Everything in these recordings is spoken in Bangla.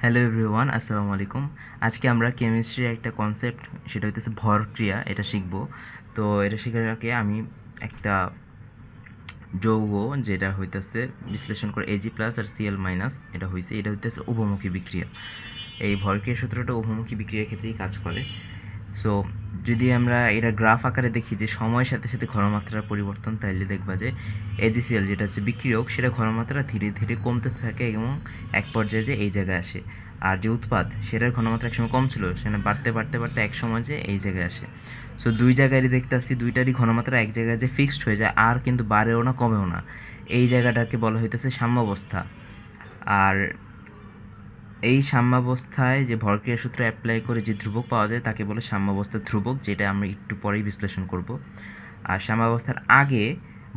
হ্যালো এভরিওয়ান, আসসালামু আলাইকুম। আজকে আমরা কেমিস্ট্রির একটা কনসেপ্ট, সেটা হইতেছে ভরক্রিয়া, এটা শিখব। তো এটা শেখার আগে আমি একটা যৌগ যেটা হইতেছে বিশ্লেষণ করে এজি প্লাস আর সিএল মাইনাস এটা হইছে, এটা হইতেছে উভমুখী বিক্রিয়া। এই ভরক্রিয়া সূত্রটা উভমুখী বিক্রিয়ার ক্ষেত্রেই কাজ করে। সো যদি আমরা এটা গ্রাফ আকারে দেখি যে সময়ের সাথে সাথে ঘনমাত্রার পরিবর্তন, তাইলে দেখবা যে এজিসিএল যেটা হচ্ছে বিক্রিয়ক, সেটা ঘনমাত্রা ধীরে ধীরে কমতে থাকে এবং এক পর্যায়ে যে এই জায়গায় আসে। আর যে উৎপাদ, সেটার ঘনমাত্রা একসময় কম ছিল, সেখানে বাড়তে বাড়তে বাড়তে এক সময় যে এই জায়গায় আসে। সো দুই জায়গায়ই দেখতে আসছি, দুইটারই ঘনমাত্রা এক জায়গায় যে ফিক্সড হয়ে যায়, আর কিন্তু বাড়েও না কমেও না। এই জায়গাটাকে বলা হইতেছে সাম্যাবস্থা। আর এই সাম্যাবস্থায় যে ভরক্রিয়া সূত্র অ্যাপ্লাই করে যে ধ্রুবক পাওয়া যায় তাকে বলে সাম্যাবস্থার ধ্রুবক, যেটা আমরা একটু পরেই বিশ্লেষণ করব। আর সাম্যাবস্থার আগে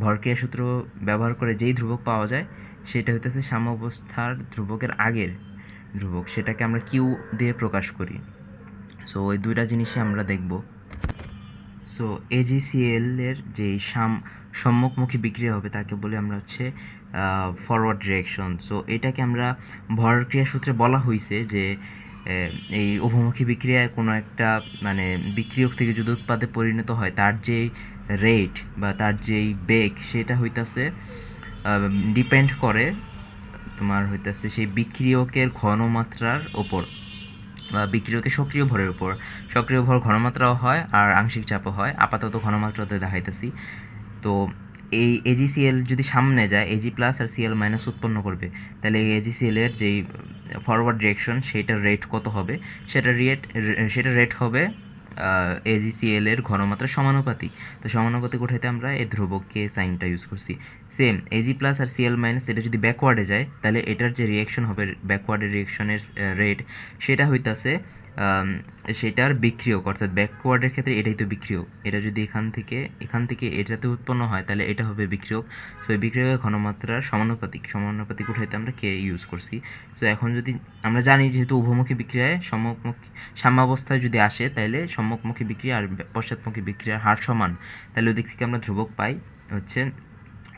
ভরক্রিয়া সূত্র ব্যবহার করে যেই ধ্রুবক পাওয়া যায় সেটা হইতেছে সাম্যাবস্থার ধ্রুবকের আগের ধ্রুবক, সেটাকে আমরা কিউ দিয়ে প্রকাশ করি। সো ওই দুইটা জিনিসই আমরা দেখব। সো এজিসিএল এর যে সম্মুখমুখী বিক্রিয়া হবে তাকে বলে আমরা হচ্ছে ফরওয়ার্ড ডিরেকশন। সো এটাকে আমরা ভরক্রিয়া সূত্রে বলা হয়েছে যে এই উভমুখী বিক্রিয়ায় কোনো একটা মানে বিক্রিয়ক থেকে যদি উৎপাদে পরিণত হয়, তার যেই রেট বা তার যেই বেগ, সেটা হইতাছে ডিপেন্ড করে তোমার হইতাছে সেই বিক্রিয়কের ঘনমাত্রার ওপর বা বিক্রিয়কের সক্রিয় ভরের উপর। সক্রিয় ভর ঘনমাত্রাও হয় আর আংশিক চাপও হয়, আপাতত ঘনমাত্রাতে দেখাইতেছি। তো এই এজিসিএল যদি সামনে যায়, এজি প্লাস আর সিএল মাইনাস উৎপন্ন করবে, তাহলে এই এজিসিএল এর যেই ফরওয়ার্ড ডিরেকশন সেটার রেট কত হবে, সেটা রেট হবে এজিসিএল এর ঘনমাত্রার সমানুপাতিক। তো সমানুপাতিক উঠাইতে আমরা এই ধ্রুবককে সাইনটা ইউজ করছি। সেম এজি প্লাস আর সিএল মাইনাস এটা যদি ব্যাকওয়ার্ডে যায়, তাহলে এটার যে রিয়েকশন হবে, ব্যাকওয়ার্ডের রিয়েকশনের রেট, সেটা হইতাছে সেটার বিক্রিয়ক, অর্থাৎ ব্যাকওয়ার্ডের ক্ষেত্রে এটাই তো বিক্রিয়ক। এটা যদি এখান থেকে এটাতে উৎপন্ন হয়, তাহলে এটা হবে বিক্রিয়ক। সো এই বিক্রিয়কের ঘনমাত্রার সমানুপাতিক উঠাইতে আমরা কে ইউজ করছি। সো এখন যদি আমরা জানি যেহেতু উভমুখী বিক্রিয়ায় সাম্যাবস্থায় যদি আসে, তাহলে সম্মুখমুখী বিক্রিয়া আর পশ্চাৎমুখী বিক্রিয়ার হার সমান, তাহলে ওদিক থেকে আমরা ধ্রুবক পাই হচ্ছে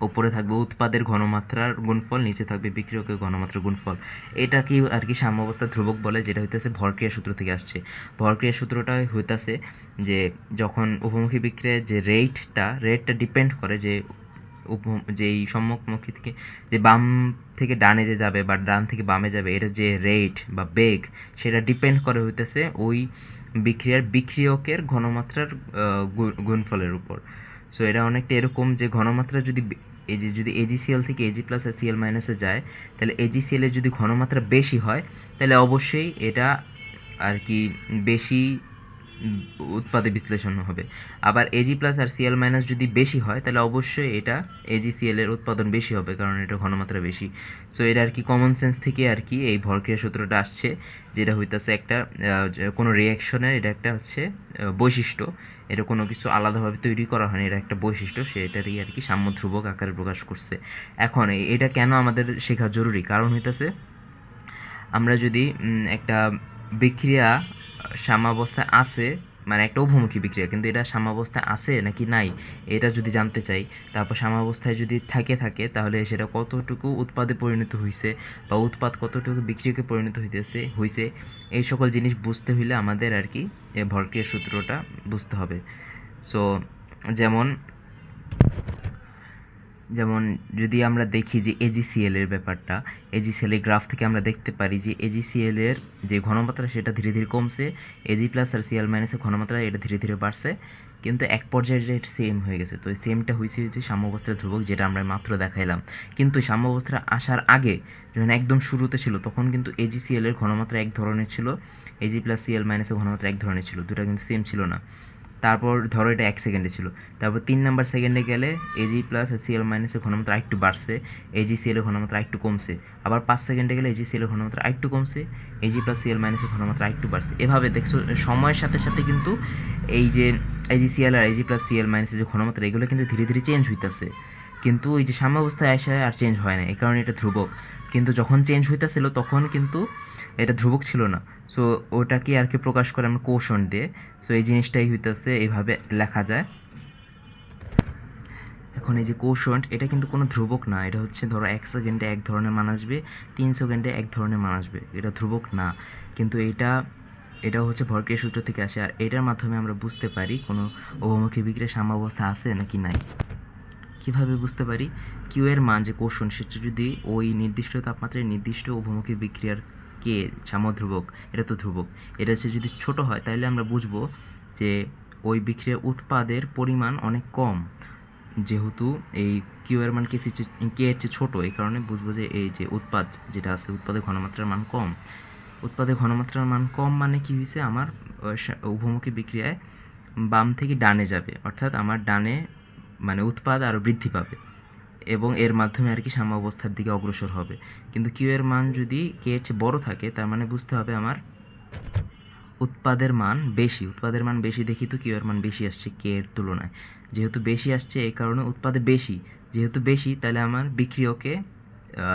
উপরে থাকবে উৎপাদের ঘনমাত্রার গুণফল, নিচে থাকবে বিক্রিয়কের ঘনমাত্রার গুণফল। এটা কি আর কি সাম্যাবস্থার ধ্রুবক বলে, যেটা হইতেছে ভরক্রিয়া সূত্র থেকে আসছে। ভরক্রিয়া সূত্রটা হইতাছে যে যখন উভমুখী বিক্রিয়ার যে রেটটা ডিপেন্ড করে যে যেই সম্মুখমুখী থেকে যে বাম থেকে ডানে যে যাবে বা ডান থেকে বামে যাবে, এটা যে রেট বা বেগ, সেটা ডিপেন্ড করে হইতেছে ওই বিক্রিয়কের ঘনমাত্রার গুণফলের উপর। সো এটা অনেকটা এরকম যে ঘনমাত্রা যদি এজিসিএল থেকে এজি প্লাস আর সিএল মাইনাসে যায়, তাহলে এজিসিএল এর যদি ঘনমাত্রা বেশি হয়, তাহলে অবশ্যই এটা আর কি বেশি উৎপাদে বিশ্লেষণ হবে। আবার এজি প্লাস আর সিএল মাইনাস যদি বেশি হয়, তাহলে অবশ্যই এটা এজিসিএল এর উৎপাদন বেশি হবে, কারণ এটা ঘনমাত্রা বেশি। সো এটা আর কি কমন সেন্স থেকে আর কি এই ভরক্রিয়া সূত্রটা আসছে, যেটা হইতাছে একটা কোনো রিয়াকশনের এটা একটা হচ্ছে বৈশিষ্ট্য। এটা কোনো কিছু আলাদাভাবে তৈরি করা হয়নি, এটা একটা বৈশিষ্ট্য, সেটারই আর কি সাম্য ধ্রুবক আকারে প্রকাশ করছে। এখন এটা কেন আমাদের শেখা জরুরি, কারণ হইতাছে আমরা যদি একটা বিক্রিয়া সাম্যাবস্থায় আছে, মানে একটা উভমুখী বিক্রিয়া, কিন্তু এটা সাম্যাবস্থায় আছে নাকি নাই এটা যদি জানতে চাই, তারপর সাম্যাবস্থায় যদি থাকে তাহলে সেটা কতটুকু উৎপাদে পরিণত হয়েছে বা উৎপাদ কতটুকু বিক্রিয়কে পরিণত হয়েছে, এই সকল জিনিস বুঝতে হইলে আমাদের আর কি এই ভরক্রিয়া সূত্রটা বুঝতে হবে। সো যেমন যেমন যদি আমরা দেখি যে এজিসিএল এর ব্যাপারটা, এজিসিএল এর গ্রাফ থেকে আমরা দেখতে পারি যে এজিসিএল এর যে ঘনমাত্রা সেটা ধীরে ধীরে কমছে, এজি প্লাস আর সিএল মাইনাসের ঘনমাত্রা এটা ধীরে ধীরে বাড়ছে, কিন্তু এক পর্যায়ে রেট সেম হয়ে গেছে। তো এই সেমটা হয়েছে সাম্যাবস্থার ধ্রুবক, যেটা আমরা মাত্র দেখাইলাম। কিন্তু সাম্যাবস্থার আসার আগে যখন একদম শুরুতে ছিল, তখন কিন্তু এজিসিএল এর ঘনমাত্রা এক ধরনের ছিল, এজি প্লাস সিএল মাইনাসের ঘনমাত্রা এক ধরনের ছিল, দুটো কিন্তু সেম ছিল না। তারপর ধরো এটা 1 সেকেন্ডে ছিল, তারপর 3 নাম্বার সেকেন্ডে গেলে এজি প্লাস আর সিএল মাইনাসের ঘনমাত্রা আরেকটু বাড়ছে, এজি সিএল এর ঘনমাত্রা আরেকটু কমছে, আবার 5 সেকেন্ডে গেলে এজি সিএল এর ঘনমাত্রা আরেকটু কমছে, এজি প্লাস সিএল মাইনাসের ঘনমাত্রা আরেকটু বাড়ছে। এভাবে দেখছো সময়ের সাথে সাথে কিন্তু এই যে এজি সিএল আর এজি প্লাস সিএল মাইনাসের যে ঘনমাত্রা, এগুলো কিন্তু ধীরে ধীরে চেঞ্জ হইতেছে, কিন্তু ওই যে সাম্যাবস্থায় আসে আর চেঞ্জ হয় না, এই কারণে এটা ধ্রুবক। কিন্তু যখন চেঞ্জ হইতেছিল তখন কিন্তু এটা ধ্রুবক ছিল না। সো ওটাকে আর কি প্রকাশ করে আমরা কোষণ দিয়ে। সো এই জিনিসটাই হইতেছে এইভাবে লেখা যায়। এখন এই যে কোশন্ট, এটা কিন্তু কোনো ধ্রুবক না, এটা হচ্ছে ধরো 1 সেকেন্ডে এক ধরনের মান আসবে, 3 সেকেন্ডে এক ধরনের মান আসবে, এটা ধ্রুবক না। কিন্তু এটা হচ্ছে ভরক্রিয়া সূত্র থেকে আসে, আর এটার মাধ্যমে আমরা বুঝতে পারি কোনো উভমুখী বিক্রিয়ার সাম্যাবস্থা আছে নাকি নাই। কিভাবে বুঝতে পারি? কিউ এর মান যে কোশন্ট, সেটা যদি ওই নির্দিষ্ট তাপমাত্রায় নির্দিষ্ট উভমুখী বিক্রিয়ার কে সাম্যধ্রুবক, এটা তো ধ্রুবক, এটা হচ্ছে যদি ছোট হয় তাহলে আমরা বুঝবো যে ওই বিক্রিয়ার উৎপাদের পরিমাণ অনেক কম। যেহেতু এই কিউ এর মান কে এর চেয়ে ছোটো, এই কারণে বুঝবো যে এই যে উৎপাদ যেটা আছে, উৎপাদের ঘনমাত্রার মান কম। উৎপাদের ঘনমাত্রার মান কম মানে কি হয়েছে, আমার উভমুখী বিক্রিয়ায় বাম থেকে ডানে যাবে, অর্থাৎ আমার ডানে মানে উৎপাদ আরও বৃদ্ধি পাবে এবং এর মাধ্যমে আর কি সাম্যাবস্থার দিকে অগ্রসর হবে। কিন্তু কিউ এর মান যদি কে এর চেয়ে বড় থাকে, তার মানে বুঝতে হবে আমার উৎপাদের মান বেশি। উৎপাদের মান বেশি দেখি তো কিউ এর মান বেশি আসছে কে এর তুলনায়। যেহেতু বেশি আসছে এই কারণে উৎপাদে বেশি, যেহেতু বেশি তাহলে আমার বিক্রিয়কে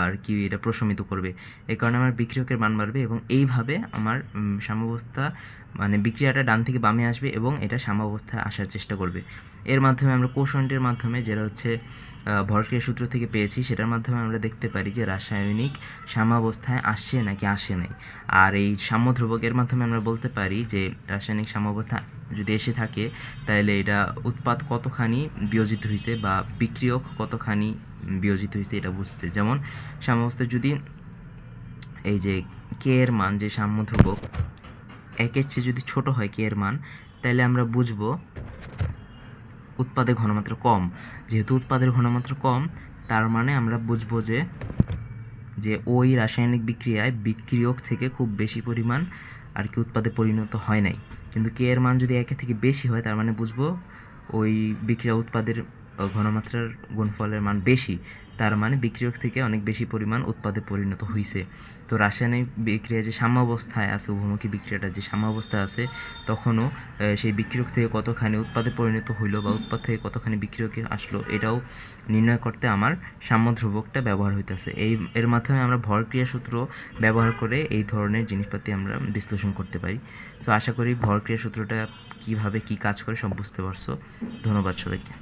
আর কি এটা প্রশমিত করবে, এই কারণে আমার বিক্রিয়কের মান বাড়বে এবং এইভাবে আমার সাম্যাবস্থা মানে বিক্রিয়াটা ডান থেকে বামে আসবে এবং এটা সাম্যাবস্থায় আসার চেষ্টা করবে। এর মাধ্যমে আমরা কোশন্টের মাধ্যমে, যেটা হচ্ছে ভরক্রিয়া সূত্র থেকে পেয়েছি, সেটার মাধ্যমে আমরা দেখতে পারি যে রাসায়নিক সাম্যাবস্থায় আসছে নাকি আসে নাই। আর এই সাম্যধ্রুবকের মাধ্যমে আমরা বলতে পারি যে রাসায়নিক সাম্যাবস্থা যদি এসে থাকে তাহলে এটা উৎপাদ কতখানি বিয়োজিত হয়েছে বা বিক্রিয়ক কতখানি বিয়োজিত হয়েছে এটা বুঝতে। যেমন সাম্যাবস্থায় যদি এই যে কে এর মান, যে সাম্যধ্রুবক 1 এর চেয়ে যদি ছোট হয় কে এর মান, তাহলে আমরা বুঝবো উৎপাদের ঘনমাত্রা কম। যেহেতু উৎপাদের ঘনমাত্রা কম, তার মানে আমরা বুঝবো যে ওই রাসায়নিক বিক্রিয়ায় বিক্রিয়ক থেকে খুব বেশি পরিমাণ আর কি উৎপাদে পরিণত হয় নাই। কিন্তু কে এর মান যদি 1 থেকে বেশি হয়, তার মানে বুঝবো ওই বিক্রিয়া উৎপাদের ঘনমাত্রার গুণফলের মান বেশি, তার মানে বিক্রিয়ক থেকে অনেক বেশি পরিমাণ উৎপাদে পরিণত হয়েছে। তো রাসায়নিক বিক্রিয়া যে সাম্যাবস্থায় আছে, উভমুখী বিক্রিয়াটা যে সাম্যাবস্থায় আছে, তখনও সেই বিক্রিয়ক থেকে কতখানি উৎপাদে পরিণত হইলো বা উৎপাদ থেকে কতখানি বিক্রিয়কে আসলো, এটাও নির্ণয় করতে আমার সাম্যধ্রুবকটা ব্যবহার হইতেছে। এর মাধ্যমে আমরা ভরক্রিয়া সূত্র ব্যবহার করে এই ধরনের জিনিসপাতি আমরা বিশ্লেষণ করতে পারি। তো আশা করি ভরক্রিয়া সূত্রটা কিভাবে কি কাজ করে সব বুঝতে পারছো। ধন্যবাদ সবাইকে।